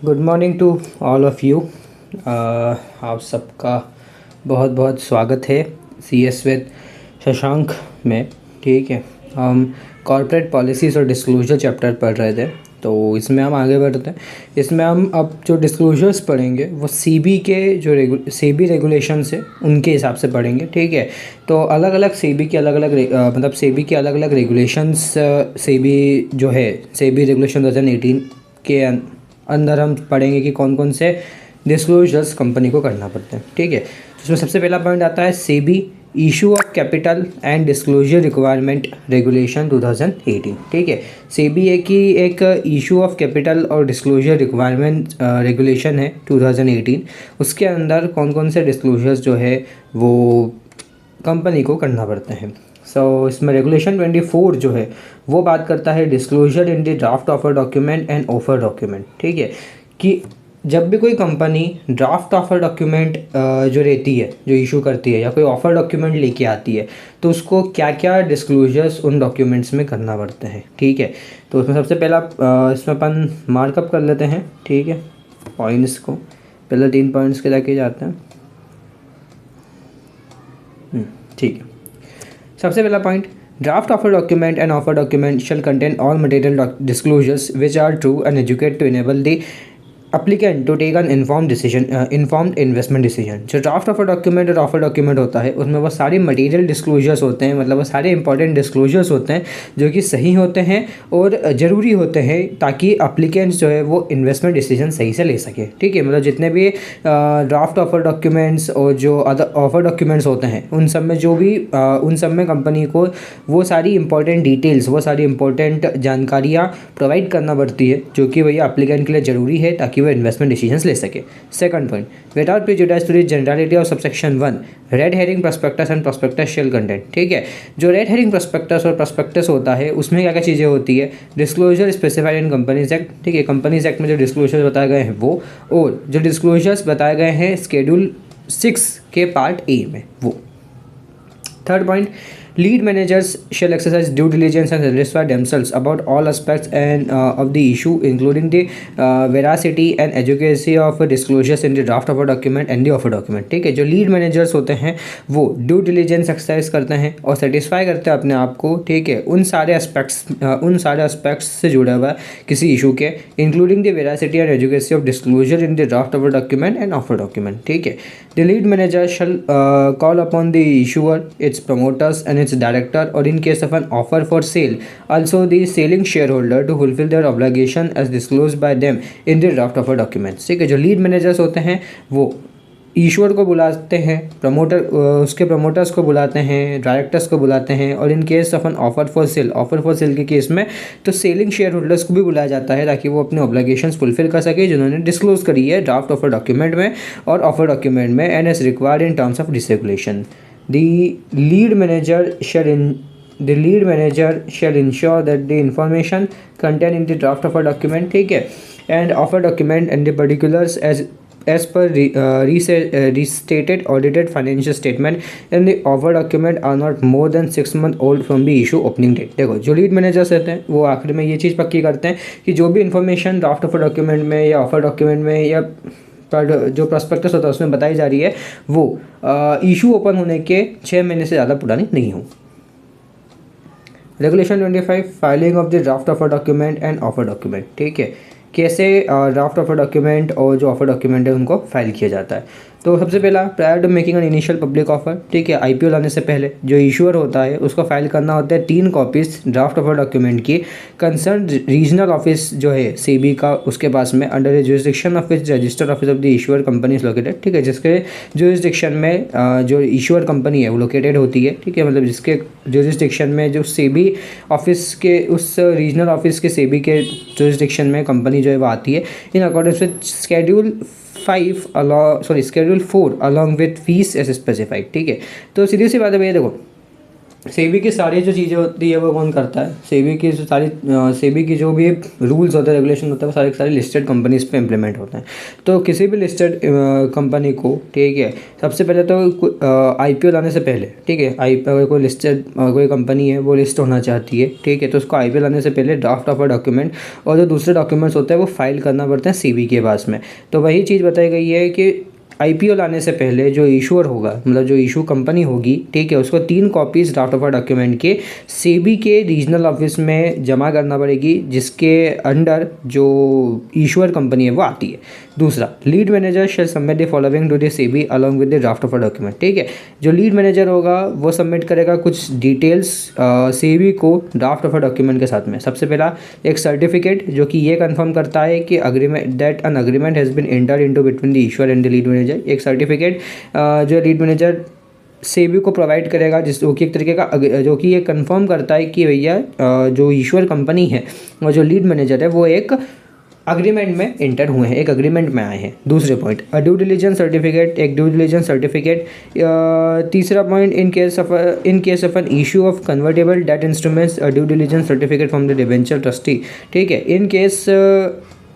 Good morning to all of you. आप सबका बहुत बहुत स्वागत है सी एस विद शशांक में। ठीक है, हम कॉर्पोरेट पॉलिसीज़ और डिस्क्लोजर चैप्टर पढ़ रहे थे, तो इसमें हम आगे बढ़ते हैं। इसमें हम अब जो डिस्क्लोजर्स पढ़ेंगे वो सीबी के जो सीबी रेगुलेशंस है उनके हिसाब से पढ़ेंगे। ठीक है, तो अलग अलग सीबी के अलग अलग मतलब सीबी के अलग अलग रेगुलेशंस, सीबी जो है सीबी रेगुलेशन 2018 के अंदर हम पढ़ेंगे कि कौन कौन से डिस्क्लोजर्स कंपनी को करना पड़ते हैं। ठीक है, तो इसमें सबसे पहला पॉइंट आता है SEBI issue of capital and disclosure requirement regulation 2018। ठीक है, सेबी है कि एक इशू ऑफ कैपिटल और डिस्क्लोजर रिक्वायरमेंट रेगुलेशन है 2018। उसके अंदर कौन कौन से डिस्क्लोजर्स जो है वो कंपनी को करना पड़ते हैं। इसमें रेगुलेशन 24 जो है वो बात करता है disclosure in the draft offer document and offer document. ठीक है, कि जब भी कोई कंपनी ड्राफ्ट ऑफर डॉक्यूमेंट जो रहती है, जो इशू करती है या कोई ऑफर डॉक्यूमेंट लेके आती है, तो उसको क्या क्या डिस्क्लोजर्स उन डॉक्यूमेंट्स में करना पड़ते हैं। ठीक है, तो उसमें सबसे पहला इसमें अपन मार्कअप कर लेते हैं। ठीक है, पॉइंट्स को पहले 3 पॉइंट्स के लेके जाते हैं। ठीक है, सबसे पहला point, draft offer document and offer document shall contain all material disclosures which are true and adequate to enable the applicant to take an informed investment decision. जो ड्राफ्ट ऑफर डॉक्यूमेंट और ऑफर डॉक्यूमेंट होता है उसमें वो सारी material disclosures होते हैं, मतलब वो सारे इंपॉर्टेंट डिस्क्लोजर्स होते हैं जो कि सही होते हैं और ज़रूरी होते हैं ताकि अप्लीकेंट्स जो है वो इन्वेस्टमेंट डिसीजन सही से ले सके। ठीक है, मतलब जितने भी ड्राफ्ट ऑफर डॉक्यूमेंट्स और जो अदर ऑफर डॉक्यूमेंट्स होते हैं उन सब में उन सब में कंपनी को वो सारी इंपॉर्टेंट डिटेल्स, वो सारी इंपॉर्टेंट जानकारियाँ प्रोवाइड करना पड़ती है जो कि भैया अप्लीकेंट के लिए ज़रूरी है ताकि वो इन्वेस्टमेंट डिसीजंस ले सके। Second point, without prejudice to the generality of subsection 1 red herring prospectus and prospectus shall content. ठीक है, जो रेड हेरिंग प्रोस्पेक्टस और प्रोस्पेक्टस होता है उसमें क्या क्या चीज़ें होती है, disclosure specified in companies act. ठीक है, कंपनीज एक्ट में जो डिस्क्लोजर्स बताए गए हैं वो, और जो डिस्क्लोजर्स बताए गए हैं शेड्यूल 6 के पार्ट ए में वो। Third point, lead managers shall exercise due diligence and satisfy themselves about all aspects of the issue, including the veracity and accuracy of disclosures in the draft of a document and the offer document। ठीक है, जो lead managers होते हैं वो due diligence exercise करते हैं और satisfy करते हैं अपने आप को। ठीक है, उन सारे एस्पेक्ट्स से जुड़ा हुआ किसी इशू के, including the veracity and adequacy of disclosure in the draft of a document and offer document. ठीक है, the lead manager shall call upon the issuer, its promoters and its director, or in case of an offer for sale, also the selling shareholder to fulfill their obligation as disclosed by them in the draft offer documents। ठीक है, जो lead managers होते हैं वो ईश्वर को बुलाते हैं, उसके प्रमोटर्स को बुलाते हैं, डायरेक्टर्स को बुलाते हैं, और इन case of an offer for sale के केस में तो सेलिंग शेयर होल्डर्स को भी बुलाया जाता है ताकि वो अपने ऑब्लिगेशंस फुलफिल कर सके जिन्होंने डिस्क्लोज करी है ड्राफ्ट ऑफर डॉक्यूमेंट में और ऑफर डॉक्यूमेंट में, and as required in terms of this regulation. The lead manager shall ensure that the information contained in the draft of a document, ठीक है, and offer document and the particulars as per restated audited financial statement and the offer document are not more than 6 months old from the issue opening date। देखो, जो lead managers रहते हैं वो आखिर में ये चीज़ पक्की करते हैं कि जो भी इन्फॉर्मेशन ड्राफ्ट ऑफर डॉक्यूमेंट में या ऑफर डॉक्यूमेंट में या पर जो प्रॉस्पेक्टस होता है उसमें बताई जा रही है वो इशू ओपन होने के 6 महीने से ज़्यादा पुरानी नहीं हो। Regulation 25, filing of the draft offer document and offer document. ठीक है, कैसे ड्राफ्ट ऑफर डॉक्यूमेंट और जो ऑफर डॉक्यूमेंट है उनको फाइल किया जाता है। तो सबसे पहला, prior to making an initial public offer. ठीक है, आईपीओ लाने से पहले जो इशूअर होता है उसको फाइल करना होता है 3 कॉपीज ड्राफ्ट ऑफर डॉक्यूमेंट की कंसर्न रीजनल ऑफिस जो है सीबी का, उसके पास में under the jurisdiction of which register office of the issuer company is located. ठीक है, जिसके जुरिसडिक्शन में जो इशूअर कंपनी है वो लोकेटेड होती है। ठीक है, मतलब जिसके जुरिसडिक्शन में जो सीबी ऑफिस के, उस रीजनल ऑफिस के सीबी के जुरिसडिक्शन में कंपनी जो है वो आती है, in accordance with schedule 4 along with fees as specified. ठीक है, तो सीधी सी बात है भैया, देखो सेबी की सारी जो चीज़ें होती है वो कौन करता है? सेबी की जो सारी सेबी की जो भी रूल्स होते हैं, रेगुलेशन होता है, वो सारे के सारे लिस्टेड कंपनीज पे इम्प्लीमेंट होते हैं। तो किसी भी लिस्टेड कंपनी को, ठीक है, सबसे पहले तो आईपीओ लाने से पहले, ठीक है, अगर कोई लिस्टेड कोई कंपनी है वो लिस्ट होना चाहती है, ठीक है, तो उसको आईपीओ लाने से पहले ड्राफ्ट ऑफ अ डॉक्यूमेंट और जो दूसरे डॉक्यूमेंट्स होते हैं वो फाइल करना पड़ता है सेबी के पास में। तो वही चीज़ बताई गई है कि आईपीओ लाने से पहले जो इशूअर होगा, मतलब जो इशू कंपनी होगी, ठीक है, उसको 3 copies draft of a document के सेबी के रीजनल ऑफिस में जमा करना पड़ेगी, जिसके अंडर जो इशूअर कंपनी है वो आती है। दूसरा, lead manager shall submit the following to the SEBI along with the draft of a document, ठीक है, जो लीड मैनेजर होगा वो सबमिट करेगा कुछ डिटेल्स सेबी को ड्राफ्ट ऑफ अ डॉक्यूमेंट के साथ में। सबसे पहला एक सर्टिफिकेट जो कि ये कंफर्म करता है कि agreement that an agreement has been entered into between the issuer and the lead manager. एक सर्टिफिकेट जो लीड मैनेजर सेबी को प्रोवाइड करेगा, जिसको कि एक तरीके का जो कि ये कंफर्म करता है कि भैया जो इशूअर कंपनी है और जो लीड मैनेजर है वो एक अग्रीमेंट में इंटर हुए हैं, एक अग्रीमेंट में आए हैं। दूसरे पॉइंट, ड्यू डिलिजेंस सर्टिफिकेट, एक ड्यू डिलिजेंस सर्टिफिकेट। तीसरा point, in case of an issue of convertible debt instruments, due diligence certificate from the debenture trustee, ठीक है। इन केस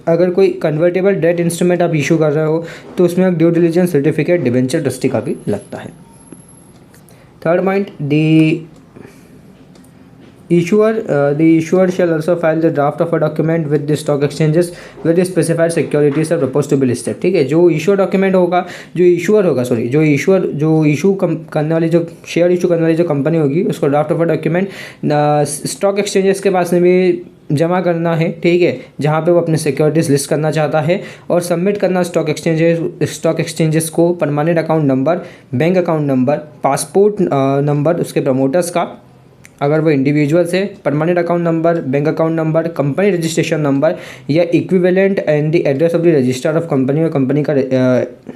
अगर कोई कन्वर्टेबल डेट इंस्ट्रूमेंट आप इशू कर रहे हो तो उसमें एक due diligence certificate debenture trustee का भी लगता है। Third point, the issuer shall also file the draft of a document with the stock exchanges with the specified securities are proposed to be listed, ठीक है। जो इशू डॉक्यूमेंट होगा, जो issue करने वाली, जो शेयर इशू करने वाली जो कंपनी होगी, उसको draft of a document stock exchanges के पास में भी जमा करना है, ठीक है, जहाँ पे वो अपने सिक्योरिटीज़ लिस्ट करना चाहता है, और सबमिट करना स्टॉक एक्सचेंजेस को permanent account number, bank account number, passport number उसके प्रमोटर्स का, अगर वो इंडिविजुअल्स है, permanent account number, bank account number, company registration number या equivalent and the address of the register of company, और company का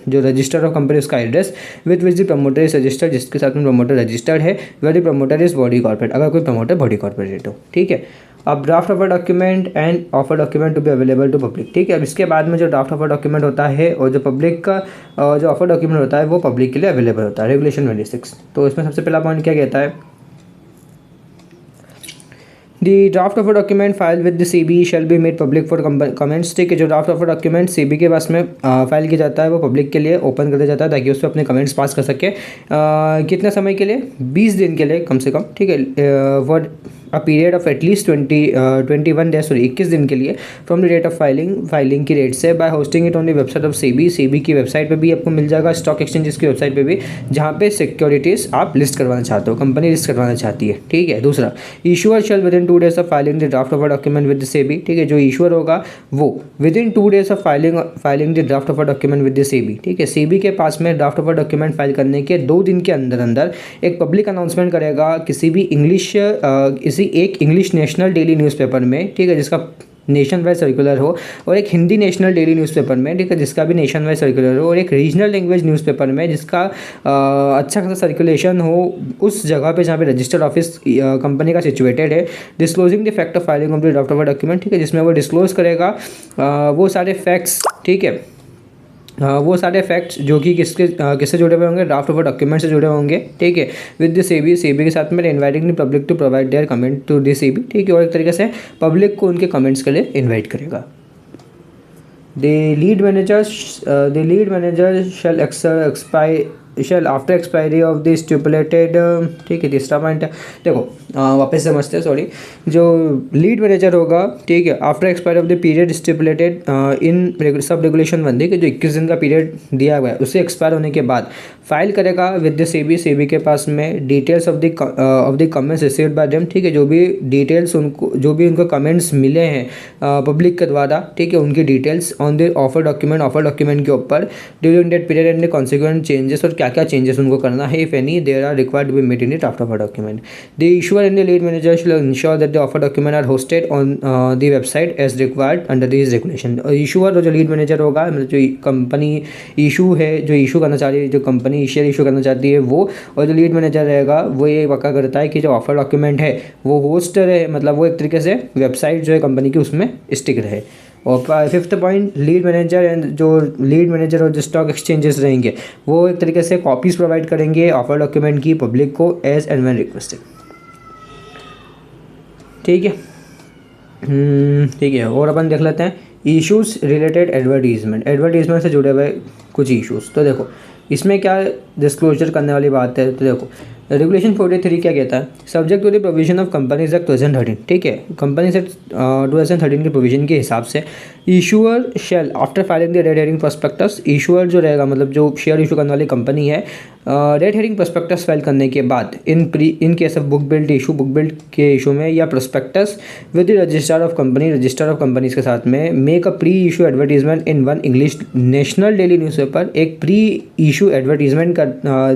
जो रजिस्टर ऑफ कंपनी उसका address with which the promoter is registered, जिसके साथ में प्रमोटर रजिस्टर्ड है, where the promoter is body corporate, अगर कोई प्रमोटर बॉडी कॉर्पोरेट हो, ठीक है। अब draft of a document and offer document to be available to public, ठीक है। अब इसके बाद में जो ड्राफ्ट ऑफ अ डॉक्यूमेंट होता है और जो पब्लिक का जो ऑफर डॉक्यूमेंट होता है वो पब्लिक के लिए अवेलेबल होता है, रेगुलेशन 26। तो इसमें सबसे पहला पॉइंट क्या कहता है, The draft of a document filed with the CB shall be made public for comments, ठीक है। जो draft of a document CB के पास में फाइल किया जाता है वो पब्लिक के लिए ओपन कर दिया जाता है ताकि उस पर अपने कमेंट्स पास कर सके। कितने समय के लिए? 20 दिन के लिए कम से कम, ठीक है, for a period of at least 21 days, sorry 21 दिन के लिए, from the date of filing की डेट से, by hosting it on the website of SEBI की वेबसाइट पे भी आपको मिल जाएगा, स्टॉक एक्सचेंजेस की वेबसाइट पे भी, जहाँ पे सिक्योरिटीज़ आप लिस्ट करवाना चाहते हो, कंपनी लिस्ट करवाना चाहती है, ठीक है। दूसरा, issuer shall within 2 days of filing the draft of a document with SEBI, ठीक है। जो इशूअर होगा वो within 2 days of filing the draft of a document with SEBI, ठीक है। सेबी के पास में draft of a document file करने के 2 दिन के अंदर अंदर एक पब्लिक अनाउंसमेंट करेगा किसी भी एक इंग्लिश नेशनल डेली न्यूज़पेपर में, ठीक है, जिसका नेशन वाइज सर्कुलर हो, और एक हिंदी नेशनल डेली न्यूज़पेपर में, ठीक है, जिसका भी नेशन वाइज सर्कुलर हो, और एक रीजनल लैंग्वेज न्यूज़पेपर में जिसका अच्छा खासा सर्कुलेशन हो उस जगह पे जहाँ पे रजिस्टर्ड ऑफिस कंपनी का सिचुएटेड है, disclosing the fact of filing of the draft of a document, ठीक है, जिसमें वो डिस्क्लोज करेगा वो सारे फैक्ट्स, ठीक है, वो सारे फैक्ट्स जो कि किससे जुड़े हुए होंगे, ड्राफ्ट ऑफ डॉक्यूमेंट से जुड़े होंगे, ठीक है, विद द सेबी के साथ में inviting the public to provide their comment to the SEBI, ठीक है, और एक तरीके से पब्लिक को उनके कमेंट्स के लिए इन्वाइट करेगा। The lead manager shall after expiry of the stipulated, ठीक है। तीसरा पॉइंट, देखो वापस समझते हैं, सॉरी, जो लीड मैनेजर होगा, ठीक है, after expiry of the period stipulated in sub regulation 1 के जो 21 दिन का पीरियड दिया हुआ है उससे एक्सपायर होने के बाद फाइल करेगा विद द सेबी के पास में details of the comments received by them, ठीक है, जो भी डिटेल्स उनको कमेंट्स मिले हैं पब्लिक के द्वारा, ठीक है, उनकी details on the offer document के ऊपर during that period and the consequent changes, और क्या चेंजेस उनको करना है, if any there are required to be made in the draft of a document. The issuer and the lead manager shall ensure that the offer document are hosted on the website as required under this regulation. Issuer और जो lead manager होगा, मतलब जो company issue है, जो issue करना चाह रही है, जो कंपनी शेयर इशू करना चाहती है वो, और जो लीड मैनेजर रहेगा वो ये पक्का करता है कि जो ऑफर डॉक्यूमेंट है वो होस्ट रहे, मतलब वो एक तरीके से वेबसाइट जो है कंपनी की उसमें स्टिक रहे। और 5th पॉइंट, लीड मैनेजर और जो स्टॉक एक्सचेंजेस रहेंगे वो एक तरीके से कॉपीज़ प्रोवाइड करेंगे ऑफर डॉक्यूमेंट की पब्लिक को एज एंड व्हेन रिक्वेस्टेड। ठीक है। ठीक है, और अपन देख लेते हैं इश्यूज रिलेटेड एडवर्टीजमेंट से जुड़े हुए कुछ इश्यूज़। तो देखो इसमें क्या डिस्क्लोजर करने वाली बात है। तो देखो रेगुलेशन 43 क्या कहता है, subject to the provision of companies act 2013, ठीक है, कंपनीज एक्ट 2013 के प्रोविजन के हिसाब से issuer shall after filing the red herring prospectus, issuer जो रहेगा मतलब जो शेयर इशू करने वाली कंपनी है, रेड हेरिंग प्रोस्पेक्टस फाइल करने के बाद इन केस ऑफ बुक बिल्ड के इशू में या prospectus with the registrar of companies के साथ में make a pre issue advertisement in one English national daily newspaper, एक प्री इशू एडवर्टीजमेंट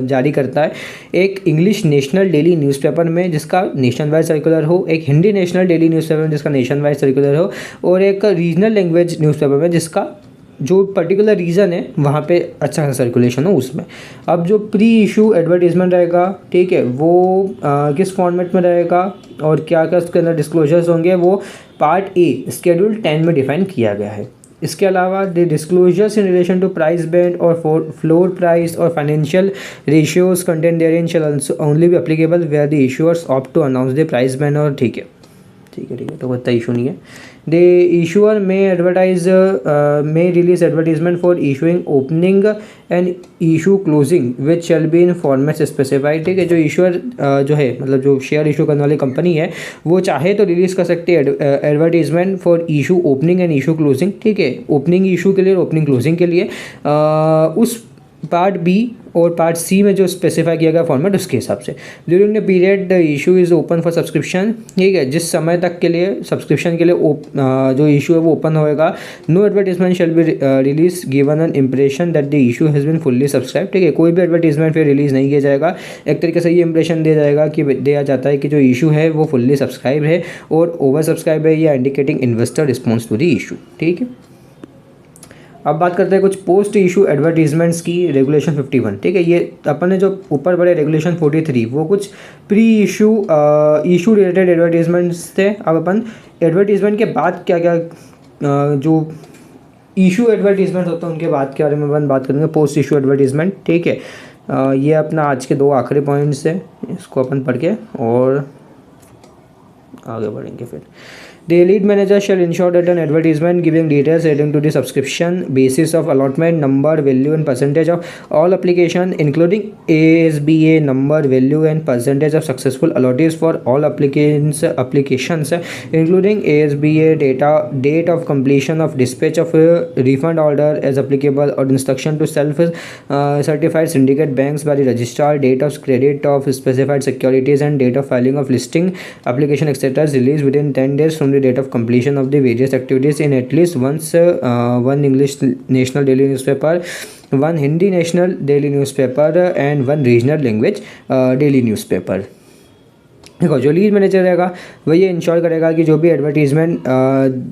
जारी करता है एक इंग्लिश नेशनल डेली न्यूज़पेपर में जिसका नेशन वाइड सर्कुलर हो, एक हिंदी नेशनल डेली न्यूज़पेपर में जिसका नेशन वाइड सर्कुलर हो, और एक रीजनल लैंग्वेज न्यूज़पेपर में जिसका जो पर्टिकुलर रीज़न है वहाँ पे अच्छा खासा सर्कुलेशन हो उसमें। अब जो प्री इशू एडवर्टीजमेंट रहेगा, ठीक है, वो किस फॉर्मेट में रहेगा और क्या क्या उसके अंदर डिस्क्लोजर्स होंगे वो पार्ट ए शेड्यूल 10 में डिफाइन किया गया है। इसके अलावा the disclosures in relation to price band और फ्लोर प्राइस और financial ratios content therein shall only be applicable where the issuers opt to announce the price band. और ठीक है, तो कोई इतना इशू नहीं है। The issuer may release advertisement for issuing opening and issue closing which shall be in formats specified, ठीक है। जो इशूअर जो है मतलब जो शेयर इशू करने वाली कंपनी है वो चाहे तो रिलीज़ कर सकती है advertisement for issue opening and issue closing, ठीक है, ओपनिंग इशू के लिए और ओपनिंग क्लोजिंग के लिए उस पार्ट बी और पार्ट सी में जो स्पेसिफाई किया गया फॉर्मेट उसके हिसाब से। During the period the issue is open for subscription, ठीक है, जिस समय तक के लिए सब्सक्रिप्शन के लिए जो इशू है वो ओपन होएगा। No advertisement shall be release given an impression that the issue has been fully subscribe, ठीक है, कोई भी एडवर्टीजमेंट फिर रिलीज़ नहीं किया जाएगा। एक तरीके से ये इंप्रेशन दिया जाएगा कि दिया जाता है कि जो इशू है वो फुल्ली सब्सक्राइब है और ओवर सब्सक्राइब है या indicating investor response to the issue, ठीक है। अब बात करते हैं कुछ पोस्ट इशू एडवर्टीजमेंट्स की, रेगुलेशन 51, ठीक है। ये अपन ने जो ऊपर बड़े रेगुलेशन 43 वो कुछ प्री इशू रिलेटेड एडवर्टीजमेंट्स थे। अब अपन एडवर्टीजमेंट के बाद क्या क्या जो इशू एडवर्टीजमेंट होते हैं उनके बाद के बारे में अपन बात करेंगे, पोस्ट इशू एडवर्टीजमेंट, ठीक है। ये अपना आज के 2 आखिरी पॉइंट्स है, इसको अपन पढ़ के और आगे बढ़ेंगे फिर। The lead manager shall ensure that an advertisement giving details relating to the subscription, basis of allotment, number, value and percentage of all application, including ASBA number, value and percentage of successful allottees for all applications, including ASBA data, date of completion of dispatch of a refund order as applicable, or instruction to self-certified syndicate banks by the registrar, date of credit of specified securities and date of filing of listing application etc. is released within 10 days from the date of completion of the various activities in at least one English national daily newspaper, one Hindi national daily newspaper and one regional language daily newspaper। देखो जो lead manager रहेगा वह ये ensure करेगा कि जो भी advertisement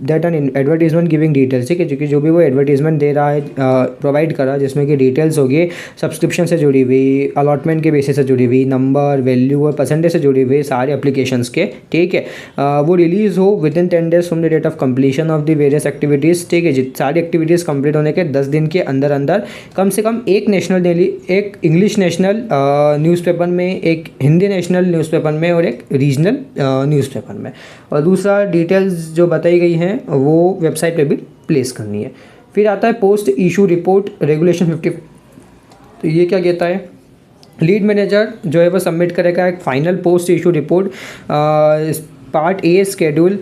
that N advertisement giving details, ठीक है, क्योंकि जो भी वो एडवर्टीजमेंट दे रहा है प्रोवाइड कर रहा है जिसमें कि डिटेल्स होगी सब्सक्रिप्शन से जुड़ी हुई, अलॉटमेंट के बेसिस से जुड़ी हुई, नंबर, वैल्यू और परसेंटेज से जुड़ी हुई सारे एप्लीकेशंस के, ठीक है, वो रिलीज़ हो within 10 days from the date of completion of the various activities, ठीक है। सारी एक्टिविटीज़ कंप्लीट होने के 10 दिन के अंदर अंदर कम से कम एक नेशनल डेली, एक इंग्लिश नेशनल न्यूज़पेपर में, एक हिंदी नेशनल न्यूज़पेपर में और एक रीजनल न्यूज़पेपर में, और दूसरा डिटेल्स जो बताई गई हैं वो वेबसाइट पे भी प्लेस करनी है। फिर आता है पोस्ट इशू रिपोर्ट रेगुलेशन 50। तो ये क्या कहता है, लीड मैनेजर जो है वो सबमिट करेगा एक final post issue report part A schedule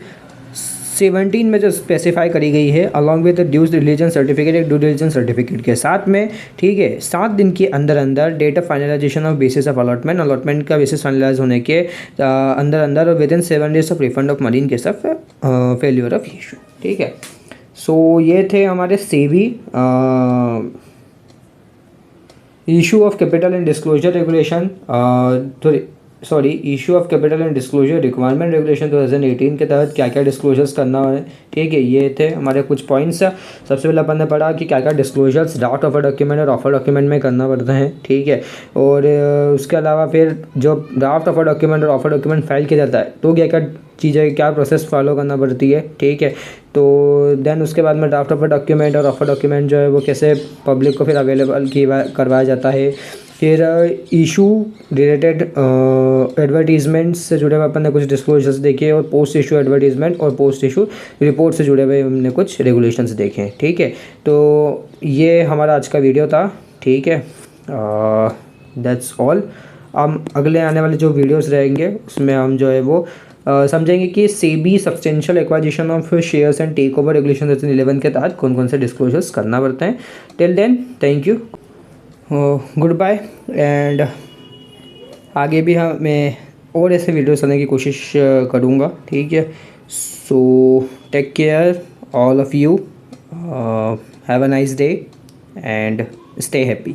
17 में जो स्पेसिफाई करी गई है along with due diligence certificate, एक ड्यू डिलीजेंस सर्टिफिकेट के साथ में, ठीक है, 7 दिन के अंदर अंदर date of finalization of basis of allotment का बेसिस फाइनलाइज होने के अंदर अंदर और within 7 days of refund of money in case of failure of issue, ठीक है। सो ये थे हमारे SEBI issue of capital and disclosure regulation, issue of capital and disclosure requirement regulation 2018 के तहत क्या क्या डिस्क्लोजर्स करना है, ठीक है। ये थे हमारे कुछ पॉइंट्स। सबसे पहले अपन ने पढ़ा कि क्या क्या डिस्क्लोजर्स ड्राफ्ट ऑफर डॉक्यूमेंट और ऑफर डॉक्यूमेंट में करना पड़ता है, ठीक है। और उसके अलावा फिर जो ड्राफ्ट ऑफर डॉक्यूमेंट और ऑफर डॉक्यूमेंट फाइल किया जाता है तो क्या क्या चीज़ें, क्या प्रोसेस फॉलो करना पड़ती है, ठीक है। तो देन उसके बाद में ड्राफ्ट ऑफर डॉक्यूमेंट और ऑफर डॉक्यूमेंट जो है वो कैसे पब्लिक को फिर अवेलेबल करवाया जाता है, फिर इशू रिलेटेड एडवर्टीजमेंट से जुड़े हुए अपन ने कुछ डिस्क्लोजर्स देखे, और पोस्ट इशू एडवर्टीजमेंट और पोस्ट इशू रिपोर्ट से जुड़े हुए हमने कुछ रेगुलेशंस देखे हैं। ठीक है, तो ये हमारा आज का वीडियो था। ठीक है, दैट्स ऑल। हम अगले आने वाले जो वीडियोस रहेंगे उसमें हम जो है वो समझेंगे कि SEBI substantial acquisition of shares and take over regulation 2011 के तहत कौन कौन से डिस्क्लोजर्स करना पड़ते हैं। Till then thank you, good bye, and आगे भी मैं और ऐसे वीडियोस करने की कोशिश करूँगा। ठीक है, so take care all of you, have a nice day and stay happy.